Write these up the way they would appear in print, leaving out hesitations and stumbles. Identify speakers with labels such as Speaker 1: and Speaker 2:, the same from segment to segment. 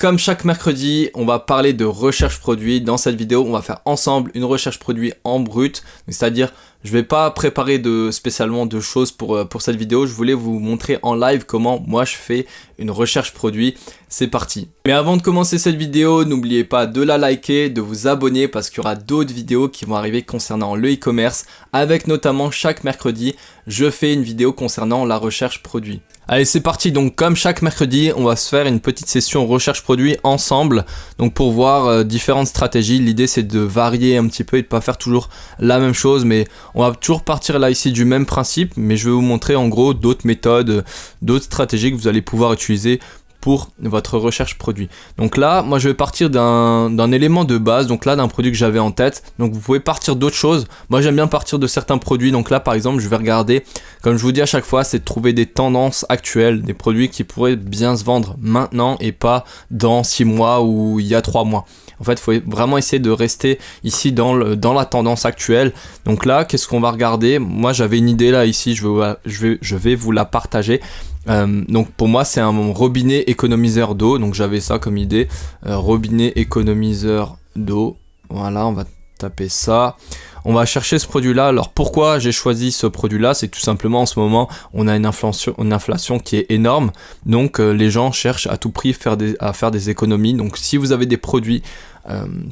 Speaker 1: comme chaque mercredi, on va parler de recherche produit. Dans cette vidéo, on va faire ensemble une recherche produit en brut, c'est-à-dire je vais pas préparer spécialement de choses pour cette vidéo. Je voulais vous montrer en live comment moi je fais une recherche produit. C'est parti. Mais avant de commencer cette vidéo, n'oubliez pas de la liker, de vous abonner parce qu'il y aura d'autres vidéos qui vont arriver concernant le e-commerce. Avec notamment chaque mercredi, je fais une vidéo concernant la recherche produit. Allez, c'est parti. Donc comme chaque mercredi, on va se faire une petite session recherche produit ensemble. Donc pour voir différentes stratégies. L'idée c'est de varier un petit peu et de pas faire toujours la même chose, mais on va toujours partir là ici du même principe, mais je vais vous montrer en gros d'autres méthodes, d'autres stratégies que vous allez pouvoir utiliser pour votre recherche produit. Donc là, moi je vais partir d'un élément de base, donc là d'un produit que j'avais en tête. Donc vous pouvez partir d'autres choses. Moi j'aime bien partir de certains produits. Donc là par exemple, je vais regarder, comme je vous dis à chaque fois, c'est de trouver des tendances actuelles, des produits qui pourraient bien se vendre maintenant et pas dans 6 mois ou il y a 3 mois. En fait, il faut vraiment essayer de rester ici dans la tendance actuelle. Donc là, qu'est-ce qu'on va regarder? Moi, j'avais une idée là ici, je vais vous la partager. Donc pour moi, c'est un robinet économiseur d'eau. Donc j'avais ça comme idée, robinet économiseur d'eau. Voilà, on va taper ça. On va chercher ce produit-là. Alors pourquoi j'ai choisi ce produit-là? C'est tout simplement en ce moment, on a une inflation qui est énorme. Donc les gens cherchent à tout prix à faire des économies. Donc si vous avez des produits,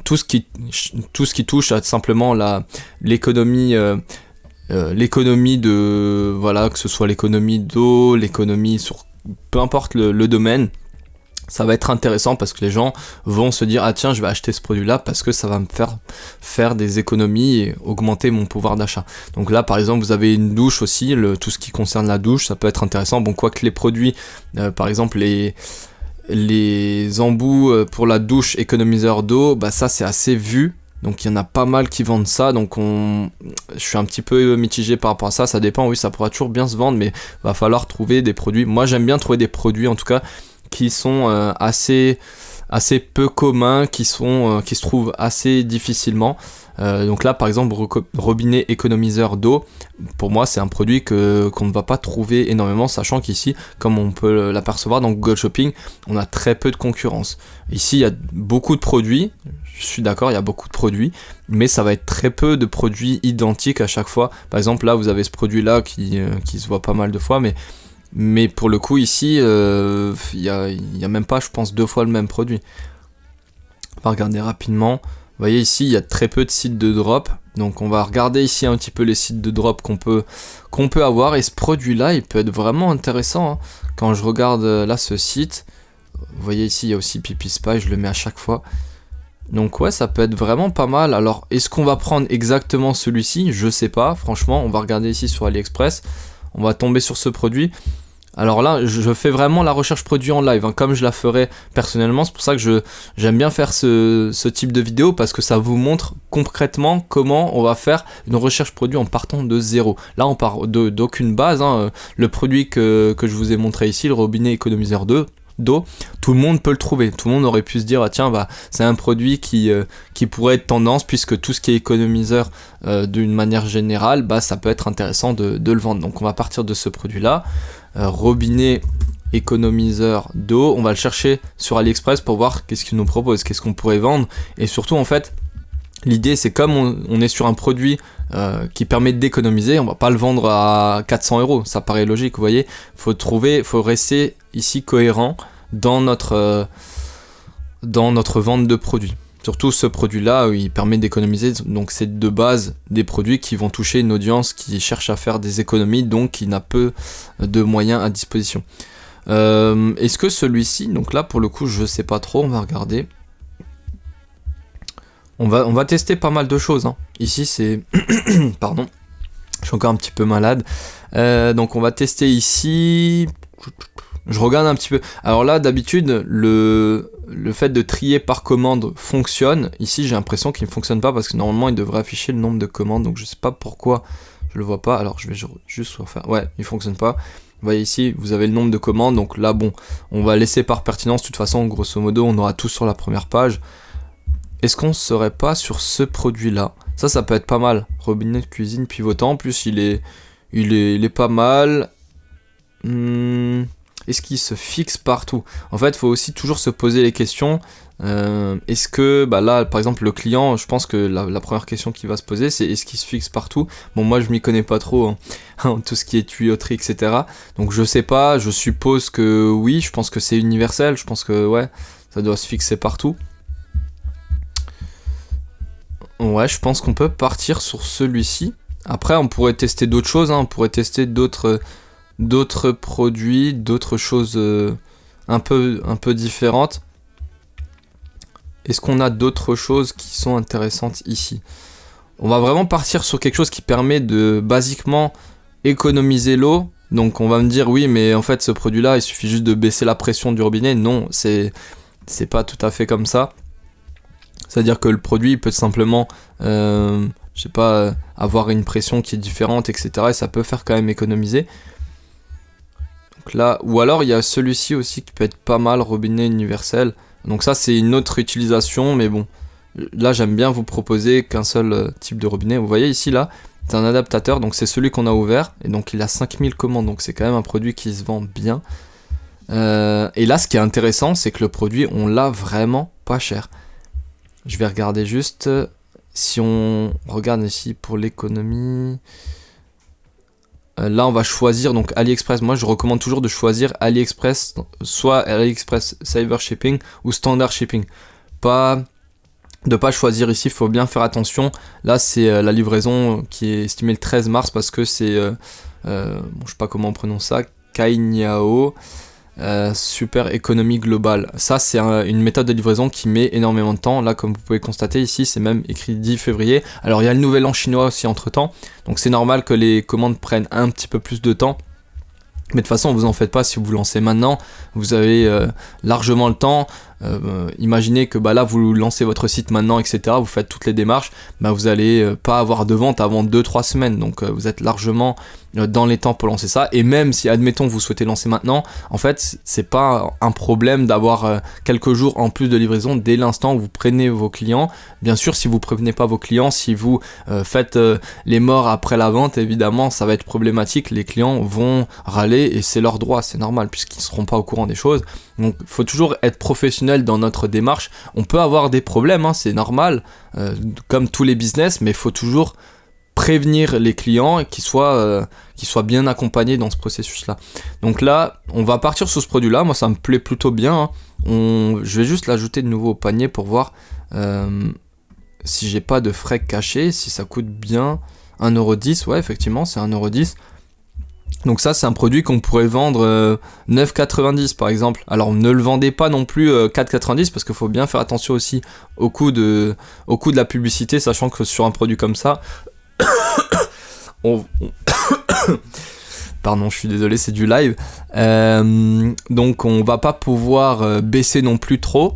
Speaker 1: tout ce qui touche à simplement l'économie de, voilà, que ce soit l'économie d'eau, l'économie sur peu importe le domaine, ça va être intéressant parce que les gens vont se dire ah tiens, je vais acheter ce produit là parce que ça va me faire des économies et augmenter mon pouvoir d'achat. Donc là par exemple vous avez une douche aussi, tout ce qui concerne la douche, ça peut être intéressant. Bon, quoique les produits par exemple les embouts pour la douche économiseur d'eau, bah ça c'est assez vu. Donc il y en a pas mal qui vendent ça, donc je suis un petit peu mitigé par rapport à ça. Ça dépend, oui, ça pourra toujours bien se vendre, mais va falloir trouver des produits. Moi j'aime bien trouver des produits en tout cas qui sont assez peu communs, qui se trouvent assez difficilement. Donc là par exemple robinet économiseur d'eau, pour moi c'est un produit qu'on ne va pas trouver énormément, sachant qu'ici, comme on peut l'apercevoir dans Google Shopping, on a très peu de concurrence. Ici il y a beaucoup de produits, je suis d'accord, il y a beaucoup de produits, mais ça va être très peu de produits identiques à chaque fois. Par exemple là vous avez ce produit là qui se voit pas mal de fois, mais pour le coup ici il y a même pas, je pense, 2 fois le même produit. On va regarder rapidement. Vous voyez ici, il y a très peu de sites de drop. Donc on va regarder ici un petit peu les sites de drop qu'on peut avoir. Et ce produit-là, il peut être vraiment intéressant. Hein. Quand je regarde là ce site, vous voyez ici, il y a aussi Pipi Spy, je le mets à chaque fois. Donc ouais, ça peut être vraiment pas mal. Alors, est-ce qu'on va prendre exactement celui-ci? Je sais pas, franchement. On va regarder ici sur AliExpress. On va tomber sur ce produit. Alors là, je fais vraiment la recherche produit en live, hein, comme je la ferais personnellement. C'est pour ça que j'aime bien faire ce type de vidéo, parce que ça vous montre concrètement comment on va faire une recherche produit en partant de zéro. Là, on part d'aucune base. Hein. Le produit que je vous ai montré ici, le robinet économiseur d'eau, tout le monde peut le trouver. Tout le monde aurait pu se dire ah tiens, bah c'est un produit qui pourrait être tendance, puisque tout ce qui est économiseur d'une manière générale, bah ça peut être intéressant de le vendre. Donc on va partir de ce produit là, robinet économiseur d'eau. On va le chercher sur AliExpress pour voir qu'est-ce qu'il nous propose, qu'est-ce qu'on pourrait vendre. Et surtout en fait, l'idée c'est comme on est sur un produit qui permet d'économiser, on va pas le vendre à 400 €, ça paraît logique, vous voyez. Faut rester ici cohérent dans notre vente de produits. Surtout ce produit-là, il permet d'économiser, donc c'est de base des produits qui vont toucher une audience qui cherche à faire des économies, donc qui n'a peu de moyens à disposition. Est-ce que celui-ci, donc là pour le coup je sais pas trop, on va regarder. On va tester pas mal de choses. Hein. Ici c'est... Pardon, je suis encore un petit peu malade. Donc on va tester ici... Je regarde un petit peu. Alors là, d'habitude, le fait de trier par commande fonctionne. Ici, j'ai l'impression qu'il ne fonctionne pas parce que normalement, il devrait afficher le nombre de commandes. Donc, je sais pas pourquoi je le vois pas. Alors, je vais juste refaire. Ouais, il fonctionne pas. Vous voyez ici, vous avez le nombre de commandes. Donc là, bon, on va laisser par pertinence. De toute façon, grosso modo, on aura tout sur la première page. Est-ce qu'on serait pas sur ce produit-là? Ça peut être pas mal. Robinet de cuisine pivotant. En plus, il est pas mal. est-ce qu'il se fixe partout? En fait, il faut aussi toujours se poser les questions. Est-ce que, bah là, par exemple, le client, je pense que la première question qui va se poser, c'est est-ce qu'il se fixe partout? Bon, moi, je m'y connais pas trop en tout ce qui est tuyauterie, etc. Donc, je sais pas, je suppose que oui, je pense que c'est universel, je pense que, ouais, ça doit se fixer partout. Ouais, je pense qu'on peut partir sur celui-ci. Après, on pourrait tester d'autres choses, hein, on pourrait tester d'autres produits, d'autres choses un peu différentes. Est-ce qu'on a d'autres choses qui sont intéressantes ici? On va vraiment partir sur quelque chose qui permet de basiquement économiser l'eau. Donc on va me dire oui, mais en fait ce produit-là, il suffit juste de baisser la pression du robinet. Non, c'est pas tout à fait comme ça. C'est-à-dire que le produit il peut simplement, je sais pas, avoir une pression qui est différente, etc. Et ça peut faire quand même économiser. Donc là, ou alors il y a celui-ci aussi qui peut être pas mal, robinet universel. Donc ça c'est une autre utilisation, mais bon, là j'aime bien vous proposer qu'un seul type de robinet. Vous voyez ici là, c'est un adaptateur, donc c'est celui qu'on a ouvert, et donc il a 5000 commandes, donc c'est quand même un produit qui se vend bien. Et là ce qui est intéressant, c'est que le produit on l'a vraiment pas cher. Je vais regarder juste, si on regarde ici pour l'économie... Là on va choisir donc AliExpress. Moi je recommande toujours de choisir AliExpress, soit AliExpress Cyber Shipping ou Standard Shipping. Pas choisir ici, il faut bien faire attention. Là c'est la livraison qui est estimée le 13 mars parce que c'est je sais pas comment on prononce ça, Cainiao Super Économie Globale. Ça c'est une méthode de livraison qui met énormément de temps. Là comme vous pouvez constater ici c'est même écrit 10 février. Alors il y a le nouvel an chinois aussi entre temps, donc c'est normal que les commandes prennent un petit peu plus de temps. Mais de toute façon vous en faites pas, si vous vous lancez maintenant, vous avez largement le temps. Imaginez que là vous lancez votre site maintenant, etc. Vous faites toutes les démarches, vous allez pas avoir de vente avant 2-3 semaines. Donc vous êtes largement dans les temps pour lancer ça. Et même si admettons vous souhaitez lancer maintenant, en fait c'est pas un problème d'avoir quelques jours en plus de livraison dès l'instant où vous prenez vos clients. Bien sûr si vous prenez pas vos clients, si vous faites les morts après la vente, évidemment ça va être problématique. Les clients vont râler et c'est leur droit, c'est normal puisqu'ils seront pas au courant des choses. Donc il faut toujours être professionnel dans notre démarche. On peut avoir des problèmes, hein, c'est normal, comme tous les business, mais il faut toujours prévenir les clients et qu'ils soient bien accompagnés dans ce processus-là. Donc là, on va partir sur ce produit-là. Moi, ça me plaît plutôt bien. Hein. Je vais juste l'ajouter de nouveau au panier pour voir si j'ai pas de frais cachés, si ça coûte bien 1,10€. Ouais, effectivement, c'est 1,10€. Donc ça c'est un produit qu'on pourrait vendre 9,90€ par exemple. Alors ne le vendez pas non plus 4,90€ parce qu'il faut bien faire attention aussi au coût de la publicité, sachant que sur un produit comme ça, pardon je suis désolé c'est du live, donc on va pas pouvoir baisser non plus trop.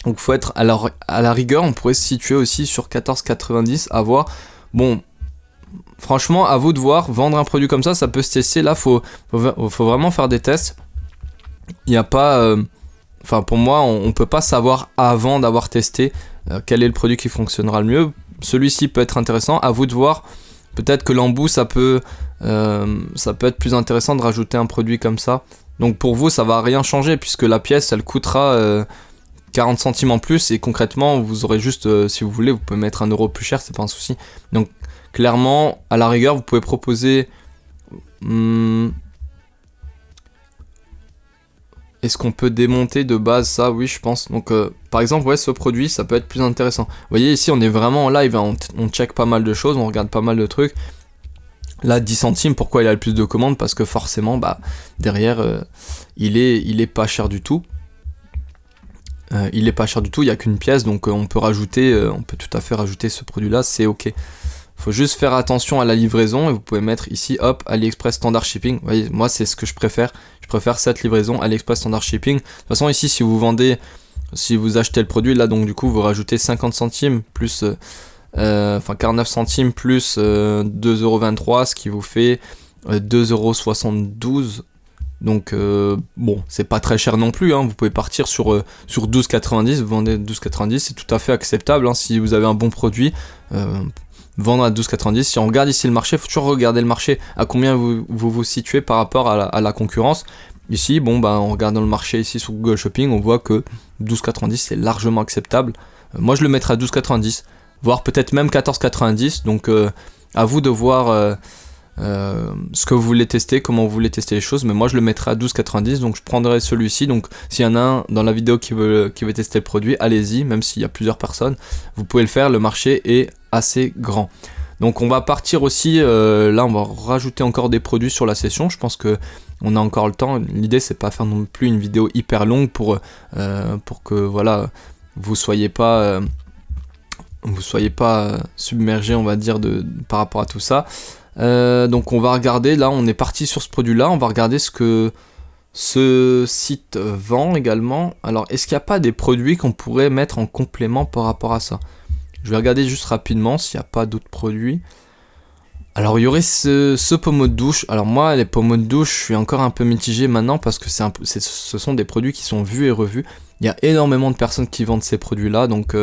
Speaker 1: Donc faut être, alors à la rigueur on pourrait se situer aussi sur 14,90€, à voir. Bon, franchement, à vous de voir, vendre un produit comme ça peut se tester. Là, faut vraiment faire des tests. Il n'y a pas... pour moi, on peut pas savoir avant d'avoir testé quel est le produit qui fonctionnera le mieux. Celui-ci peut être intéressant. À vous de voir. Peut-être que l'embout, ça peut être plus intéressant de rajouter un produit comme ça. Donc pour vous, ça va rien changer puisque la pièce, elle coûtera 40 centimes en plus. Et concrètement, vous aurez juste, si vous voulez, vous pouvez mettre 1€ plus cher, c'est pas un souci. Donc clairement, à la rigueur, vous pouvez proposer... Est-ce qu'on peut démonter de base ça? Oui, je pense. Donc, par exemple, ouais, ce produit, ça peut être plus intéressant. Vous voyez, ici, on est vraiment en live. Hein, on check pas mal de choses, on regarde pas mal de trucs. Là, 10 centimes, pourquoi il a le plus de commandes? Parce que forcément, derrière, il est pas cher du tout. Il est pas cher du tout, il n'y a qu'une pièce, donc on peut tout à fait rajouter ce produit-là, c'est ok. Faut juste faire attention à la livraison et vous pouvez mettre ici, hop, AliExpress Standard Shipping. Vous voyez, moi c'est ce que je préfère. Je préfère cette livraison AliExpress Standard Shipping. De toute façon ici, si vous achetez le produit, là donc du coup vous rajoutez 50 centimes plus, 49 centimes plus 2,23€, ce qui vous fait 2,72€. Donc bon, c'est pas très cher non plus, hein. Vous pouvez partir sur 12,90€, vous vendez 12,90€, c'est tout à fait acceptable, hein, si vous avez un bon produit. Vendre à 12,90€. Si on regarde ici le marché, il faut toujours regarder le marché, à combien vous situez par rapport à la concurrence. Ici, bon, bah, en regardant le marché ici sur Google Shopping, on voit que 12,90 c'est largement acceptable. Moi, je le mettrais à 12,90, voire peut-être même 14,90. Donc, à vous de voir ce que vous voulez tester, comment vous voulez tester les choses. Mais moi, je le mettrais à 12,90. Donc, je prendrai celui-ci. Donc, s'il y en a un dans la vidéo qui veut tester le produit, allez-y. Même s'il y a plusieurs personnes, vous pouvez le faire. Le marché est assez grand. Donc on va partir aussi, là on va rajouter encore des produits sur la session, je pense que on a encore le temps. L'idée c'est pas faire non plus une vidéo hyper longue pour que voilà, vous soyez pas submergé, on va dire, par rapport à tout ça. Donc on va regarder, là on est parti sur ce produit là, on va regarder ce que ce site vend également. Alors est-ce qu'il n'y a pas des produits qu'on pourrait mettre en complément par rapport à ça? Je vais regarder juste rapidement s'il n'y a pas d'autres produits. Alors il y aurait ce pommeau de douche. Alors moi les pommeaux de douche, je suis encore un peu mitigé maintenant parce que ce sont des produits qui sont vus et revus. Il y a énormément de personnes qui vendent ces produits là, donc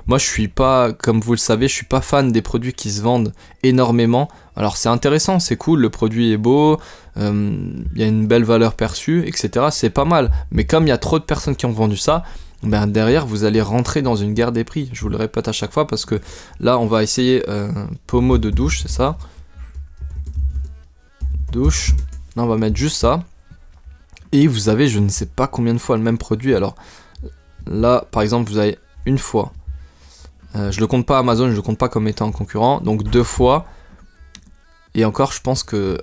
Speaker 1: moi je suis pas, comme vous le savez, je suis pas fan des produits qui se vendent énormément. Alors c'est intéressant, c'est cool, le produit est beau, il y a une belle valeur perçue, etc. C'est pas mal, mais comme il y a trop de personnes qui ont vendu ça, ben derrière vous allez rentrer dans une guerre des prix. Je vous le répète à chaque fois parce que là on va essayer pommeau de douche, c'est ça, douche, là on va mettre juste ça, et vous avez je ne sais pas combien de fois le même produit. Alors là par exemple vous avez une fois, je le compte pas Amazon, je le compte pas comme étant un concurrent, donc 2 fois, et encore je pense que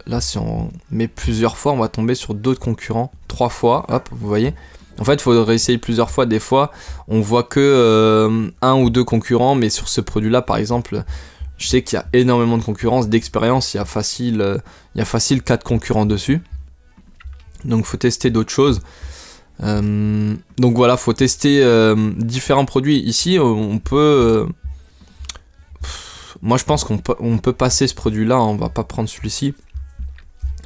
Speaker 1: là si on met plusieurs fois on va tomber sur d'autres concurrents. 3 fois, hop, vous voyez. En fait, il faudrait essayer plusieurs fois. Des fois, on voit que 1 ou 2 concurrents, mais sur ce produit-là, par exemple, je sais qu'il y a énormément de concurrence. D'expérience, il y a facile 4 concurrents dessus. Donc, faut tester d'autres choses. Donc voilà, faut tester différents produits. Ici, on peut... moi, je pense qu'on peut passer ce produit-là. On va pas prendre celui-ci.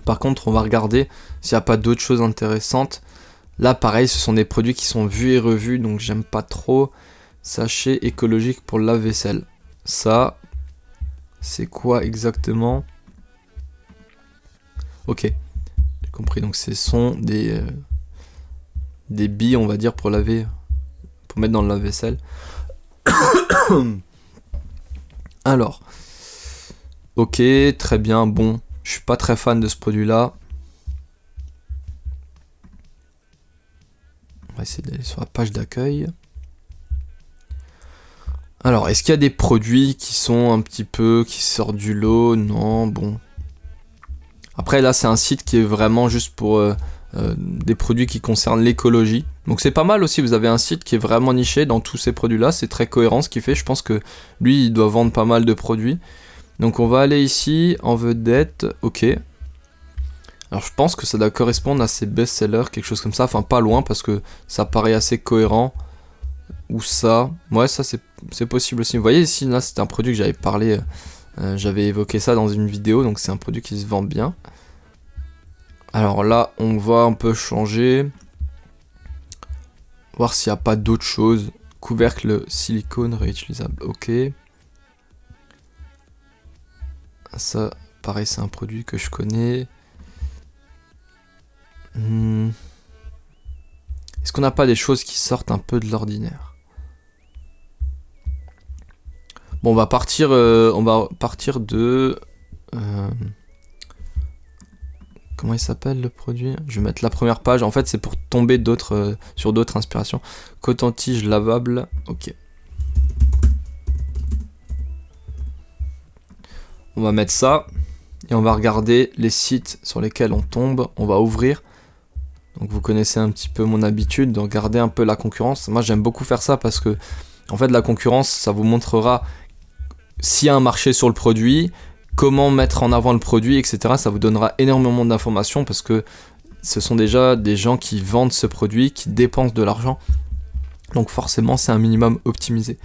Speaker 1: Par contre, on va regarder s'il n'y a pas d'autres choses intéressantes. Là, pareil, ce sont des produits qui sont vus et revus, donc j'aime pas trop. Sachet écologique pour le lave-vaisselle. Ça, c'est quoi exactement? Ok, j'ai compris. Donc, ce sont des billes, on va dire, pour laver, pour mettre dans le lave-vaisselle. Alors, ok, très bien. Bon, je suis pas très fan de ce produit-là. On va essayer d'aller sur la page d'accueil. Alors, est-ce qu'il y a des produits qui sont un petit peu, qui sortent du lot? Non, bon. Après, là, c'est un site qui est vraiment juste pour des produits qui concernent l'écologie. Donc, c'est pas mal aussi. Vous avez un site qui est vraiment niché dans tous ces produits-là. C'est très cohérent ce qu'il fait. Je pense que lui, il doit vendre pas mal de produits. Donc, on va aller ici, en vedette. Ok. Alors je pense que ça doit correspondre à ces best-sellers, quelque chose comme ça, enfin pas loin parce que ça paraît assez cohérent. Ou ça, ouais ça c'est possible aussi. Vous voyez ici, là c'était un produit que j'avais parlé, j'avais évoqué ça dans une vidéo, donc c'est un produit qui se vend bien. Alors là on va un peu changer, voir s'il n'y a pas d'autres choses. Couvercle silicone réutilisable, ok. Ça pareil c'est un produit que je connais. Est-ce qu'on n'a pas des choses qui sortent un peu de l'ordinaire? Bon, on va partir de... comment il s'appelle le produit? Je vais mettre la première page. En fait, c'est pour tomber sur d'autres inspirations. Coton-tige lavable. Ok. On va mettre ça. Et on va regarder les sites sur lesquels on tombe. On va ouvrir. Donc vous connaissez un petit peu mon habitude de regarder un peu la concurrence. Moi j'aime beaucoup faire ça parce que en fait la concurrence ça vous montrera s'il y a un marché sur le produit, comment mettre en avant le produit, etc. Ça vous donnera énormément d'informations parce que ce sont déjà des gens qui vendent ce produit, qui dépensent de l'argent. Donc forcément c'est un minimum optimisé.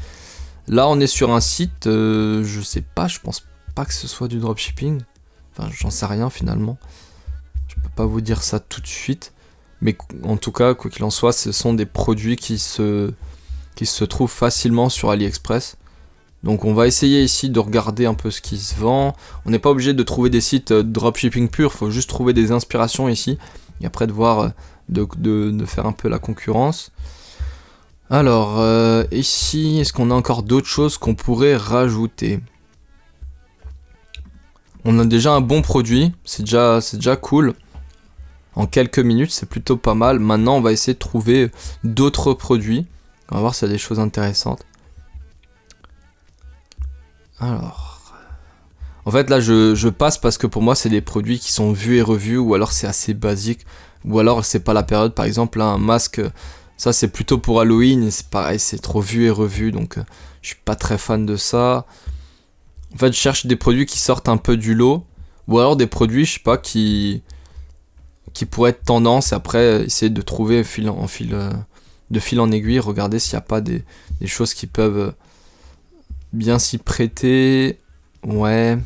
Speaker 1: Là on est sur un site, je sais pas, je pense pas que ce soit du dropshipping. Enfin j'en sais rien finalement. Je peux pas vous dire ça tout de suite. Mais en tout cas, quoi qu'il en soit, ce sont des produits qui se trouvent facilement sur AliExpress. Donc on va essayer ici de regarder un peu ce qui se vend. On n'est pas obligé de trouver des sites dropshipping pur, il faut juste trouver des inspirations ici. et après de voir, de faire un peu la concurrence. Alors, ici, est-ce qu'on a encore d'autres choses qu'on pourrait rajouter? On a déjà un bon produit, c'est déjà cool. En quelques minutes, c'est plutôt pas mal. Maintenant, on va essayer de trouver d'autres produits. On va voir s'il y a des choses intéressantes. Alors, en fait, là, je passe parce que pour moi, c'est des produits qui sont vus et revus, ou alors c'est assez basique, ou alors c'est pas la période. Par exemple, là, un masque, ça c'est plutôt pour Halloween, et c'est pareil, c'est trop vu et revu, donc je suis pas très fan de ça. En fait, je cherche des produits qui sortent un peu du lot, ou alors des produits, je sais pas, qui pourraient être tendance, et après essayer de trouver de fil en aiguille, regarder s'il n'y a pas des choses qui peuvent bien s'y prêter. Ouais.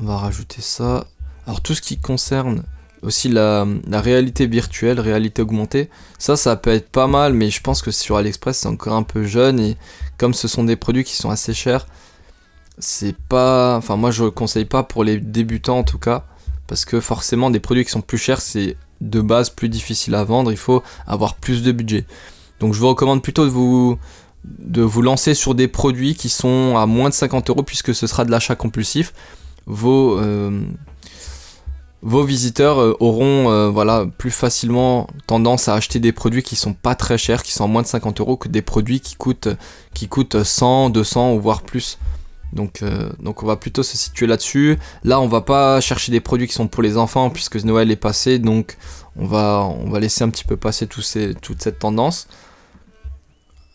Speaker 1: On va rajouter ça. Alors tout ce qui concerne aussi la réalité virtuelle, réalité augmentée, ça peut être pas mal, mais je pense que sur AliExpress c'est encore un peu jeune, et comme ce sont des produits qui sont assez chers, c'est pas... Enfin moi je conseille pas pour les débutants en tout cas, parce que forcément des produits qui sont plus chers, c'est de base plus difficile à vendre, il faut avoir plus de budget. Donc je vous recommande plutôt de vous lancer sur des produits qui sont à moins de 50 €, puisque ce sera de l'achat compulsif. Vos visiteurs auront voilà, plus facilement tendance à acheter des produits qui sont pas très chers, qui sont à moins de 50 € que des produits qui coûtent 100, 200 ou voire plus. Donc on va plutôt se situer là-dessus. Là on va pas chercher des produits qui sont pour les enfants puisque Noël est passé, donc on va laisser un petit peu passer toute cette tendance.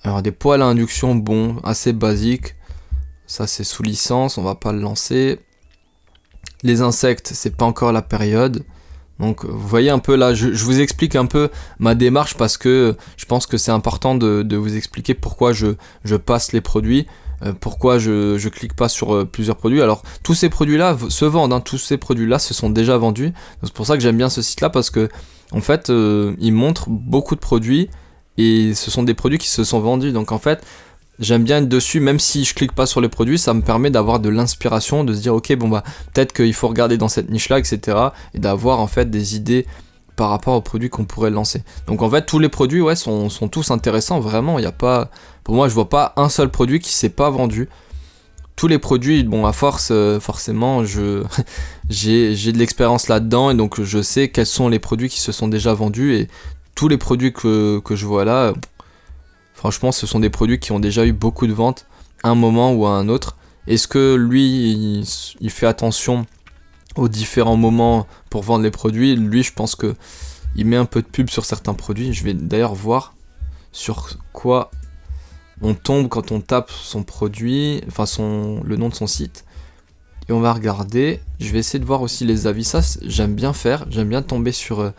Speaker 1: Alors des poêles à induction, bon, assez basiques. Ça c'est sous licence, on va pas le lancer. Les insectes, c'est pas encore la période. Donc vous voyez un peu là, je vous explique un peu ma démarche parce que je pense que c'est important de vous expliquer pourquoi je passe les produits, pourquoi je clique pas sur plusieurs produits. Alors tous ces produits là se vendent, hein, tous ces produits là se sont déjà vendus. C'est pour ça que j'aime bien ce site là, parce que en fait il montre beaucoup de produits et ce sont des produits qui se sont vendus. Donc en fait j'aime bien être dessus, même si je clique pas sur les produits, ça me permet d'avoir de l'inspiration, de se dire ok bon bah peut-être qu'il faut regarder dans cette niche là, etc. et d'avoir en fait des idées par rapport aux produits qu'on pourrait lancer. Donc en fait tous les produits ouais sont tous intéressants, vraiment, il y a pas, pour moi je vois pas un seul produit qui s'est pas vendu. Tous les produits, bon à force forcément j'ai de l'expérience là-dedans, et donc je sais quels sont les produits qui se sont déjà vendus, et tous les produits que je vois là, franchement, ce sont des produits qui ont déjà eu beaucoup de ventes à un moment ou à un autre. Est-ce que lui, il fait attention aux différents moments pour vendre les produits? Lui, je pense que il met un peu de pub sur certains produits. Je vais d'ailleurs voir sur quoi on tombe quand on tape son produit, enfin le nom de son site. Et on va regarder. Je vais essayer de voir aussi les avis. Ça, j'aime bien faire. J'aime bien tomber sur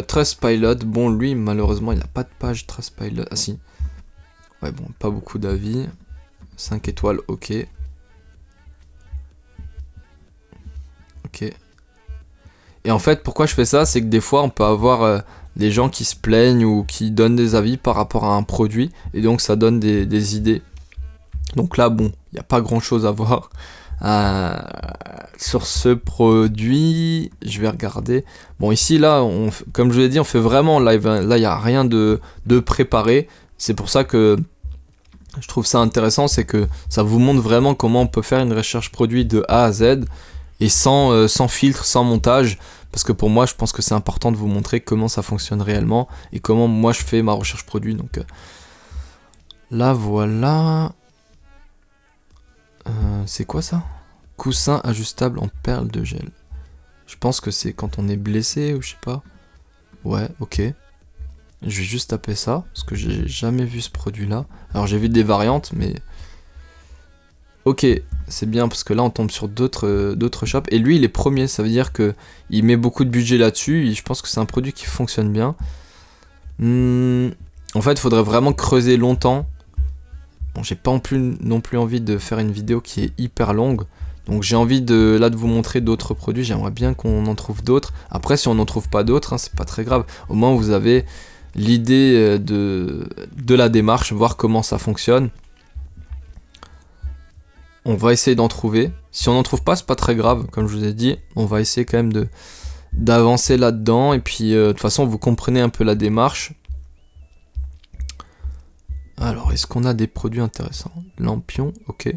Speaker 1: Trustpilot. Bon, lui malheureusement il n'a pas de page Trustpilot. Ah si, ouais, bon, pas beaucoup d'avis. 5 étoiles, ok. Et en fait pourquoi je fais ça, c'est que des fois on peut avoir des gens qui se plaignent ou qui donnent des avis par rapport à un produit, et donc ça donne des idées. Donc là bon, il n'y a pas grand chose à voir sur ce produit. Je vais regarder. Bon ici là, comme je vous l'ai dit, on fait vraiment en live, hein. Là il n'y a rien de préparé. C'est pour ça que je trouve ça intéressant, c'est que ça vous montre vraiment comment on peut faire une recherche produit de A à Z, et sans filtre, sans montage. Parce que pour moi je pense que c'est important de vous montrer comment ça fonctionne réellement et comment moi je fais ma recherche produit. Donc là voilà. C'est quoi ça? Coussin ajustable en perles de gel. Je pense que c'est quand on est blessé ou je sais pas. Ouais, ok. Je vais juste taper ça parce que j'ai jamais vu ce produit là. Alors j'ai vu des variantes, mais ok, c'est bien parce que là on tombe sur d'autres shops. Et lui il est premier, ça veut dire que il met beaucoup de budget là-dessus. Et je pense que c'est un produit qui fonctionne bien. En fait il faudrait vraiment creuser longtemps. Bon, j'ai pas non plus envie de faire une vidéo qui est hyper longue. Donc j'ai envie de vous montrer d'autres produits. J'aimerais bien qu'on en trouve d'autres. Après si on n'en trouve pas d'autres, hein, c'est pas très grave. Au moins vous avez l'idée de la démarche, voir comment ça fonctionne. On va essayer d'en trouver. Si on n'en trouve pas, c'est pas très grave. Comme je vous ai dit, on va essayer quand même d'avancer là-dedans. Et puis, de toute façon, vous comprenez un peu la démarche. Alors, est-ce qu'on a des produits intéressants? Lampion, ok.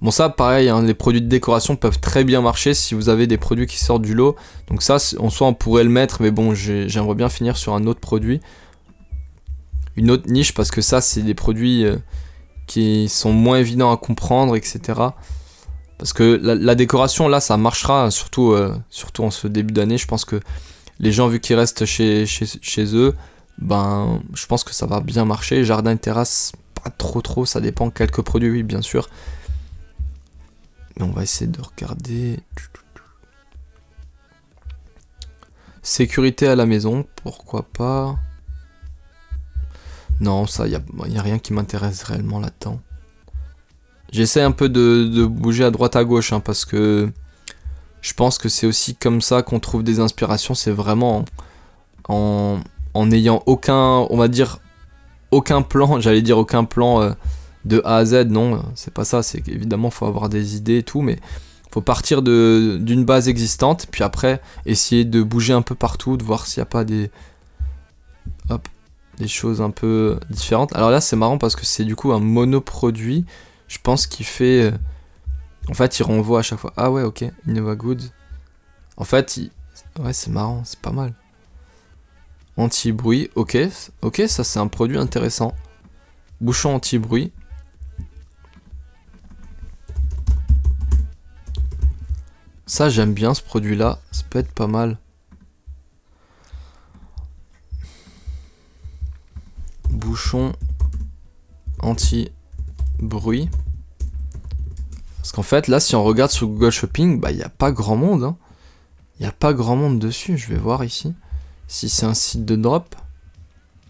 Speaker 1: Bon, ça, pareil, hein, les produits de décoration peuvent très bien marcher si vous avez des produits qui sortent du lot. Donc ça, en soi, on pourrait le mettre, mais bon, j'aimerais bien finir sur un autre produit. Une autre niche, parce que ça, c'est des produits qui sont moins évidents à comprendre, etc. Parce que la décoration, là, ça marchera, surtout en ce début d'année. Je pense que les gens, vu qu'ils restent chez eux, ben, je pense que ça va bien marcher. Jardin et terrasse, pas trop, ça dépend. Quelques produits, oui, bien sûr. Mais on va essayer de regarder. Sécurité à la maison, pourquoi pas. Non, ça, y a rien qui m'intéresse réellement là-dedans. J'essaie un peu de bouger à droite à gauche, hein, parce que je pense que c'est aussi comme ça qu'on trouve des inspirations. C'est vraiment en n'ayant aucun, on va dire, aucun plan, j'allais dire aucun plan de A à Z, non, c'est pas ça, c'est qu'évidemment faut avoir des idées et tout, mais faut partir d'une base existante, puis après essayer de bouger un peu partout, de voir s'il n'y a pas des choses un peu différentes. Alors là c'est marrant parce que c'est du coup un monoproduit, je pense qu'il fait, en fait il renvoie à chaque fois, ah ouais ok, Innova Goods, en fait, ouais c'est marrant, c'est pas mal. Anti-bruit, ok, ça c'est un produit intéressant. Bouchon anti-bruit. Ça j'aime bien ce produit là, ça peut être pas mal. Bouchon anti-bruit. Parce qu'en fait là si on regarde sur Google Shopping, bah il n'y a pas grand monde. Hein. Il n'y a pas grand monde dessus, je vais voir ici. Si c'est un site de drop.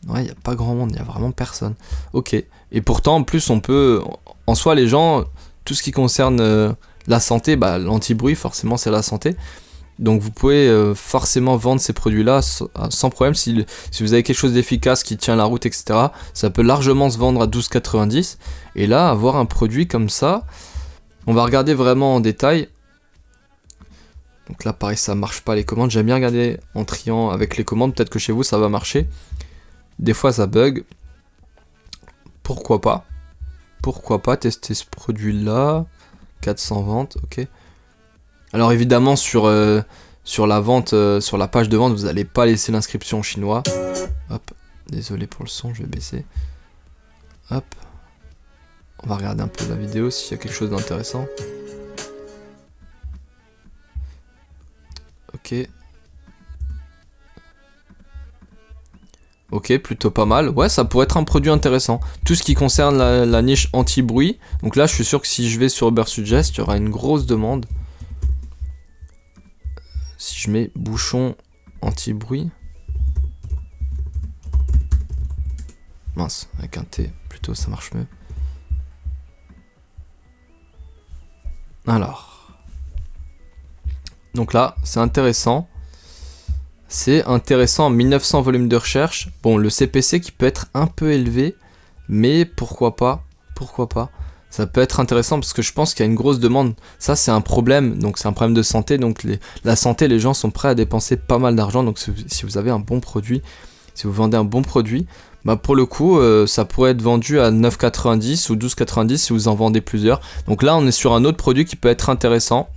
Speaker 1: Ouais, il n'y a pas grand monde, il n'y a vraiment personne. Ok. Et pourtant en plus on peut, en soi les gens, tout ce qui concerne la santé, bah, l'anti-bruit forcément c'est la santé. Donc vous pouvez forcément vendre ces produits-là sans problème. Si vous avez quelque chose d'efficace qui tient la route, etc., ça peut largement se vendre à 12,90. Et là, avoir un produit comme ça, on va regarder vraiment en détail. Donc là, pareil, ça marche pas les commandes. J'aime bien regarder en triant avec les commandes. Peut-être que chez vous, ça va marcher. Des fois, ça bug. Pourquoi pas? Pourquoi pas tester ce produit-là? 400 ventes, ok. Alors évidemment sur la vente, sur la page de vente, vous n'allez pas laisser l'inscription en chinois. Hop, désolé pour le son, je vais baisser. Hop. On va regarder un peu la vidéo s'il y a quelque chose d'intéressant. Ok. Ok, plutôt pas mal. Ouais, ça pourrait être un produit intéressant. Tout ce qui concerne la niche anti-bruit. Donc là, je suis sûr que si je vais sur Ubersuggest, il y aura une grosse demande. Si je mets bouchon anti-bruit. Mince, avec un T, plutôt, ça marche mieux. Alors. Donc là, c'est intéressant. C'est intéressant, 1900 volumes de recherche. Bon, le CPC qui peut être un peu élevé, mais pourquoi pas? Pourquoi pas? Ça peut être intéressant parce que je pense qu'il y a une grosse demande. Ça, c'est un problème, donc c'est un problème de santé. Donc la santé, les gens sont prêts à dépenser pas mal d'argent. Donc si vous avez un bon produit, si vous vendez un bon produit, bah pour le coup, ça pourrait être vendu à 9,90 ou 12,90 si vous en vendez plusieurs. Donc là, on est sur un autre produit qui peut être intéressant.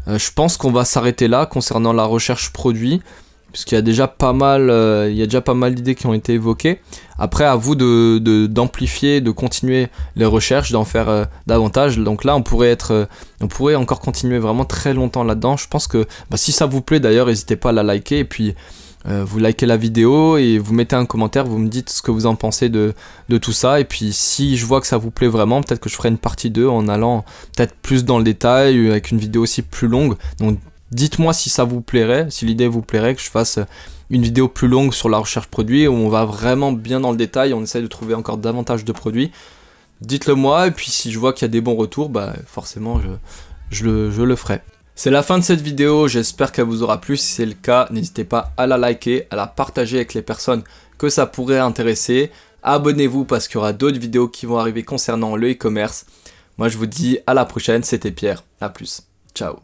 Speaker 1: Je pense qu'on va s'arrêter là concernant la recherche produit. Puisqu'il y a déjà pas mal, d'idées qui ont été évoquées. Après, à vous d'amplifier, de continuer les recherches, d'en faire davantage. Donc là, on pourrait encore continuer vraiment très longtemps là-dedans. Je pense que si ça vous plaît d'ailleurs, n'hésitez pas à la liker. Et puis, vous likez la vidéo et vous mettez un commentaire, vous me dites ce que vous en pensez de tout ça. Et puis, si je vois que ça vous plaît vraiment, peut-être que je ferai une partie 2 en allant peut-être plus dans le détail, avec une vidéo aussi plus longue. Donc, dites-moi si ça vous plairait, si l'idée vous plairait que je fasse une vidéo plus longue sur la recherche produit où on va vraiment bien dans le détail, on essaie de trouver encore davantage de produits. Dites-le moi et puis si je vois qu'il y a des bons retours, forcément je le ferai. C'est la fin de cette vidéo, j'espère qu'elle vous aura plu. Si c'est le cas, n'hésitez pas à la liker, à la partager avec les personnes que ça pourrait intéresser. Abonnez-vous parce qu'il y aura d'autres vidéos qui vont arriver concernant le e-commerce. Moi je vous dis à la prochaine, c'était Pierre, à plus, ciao.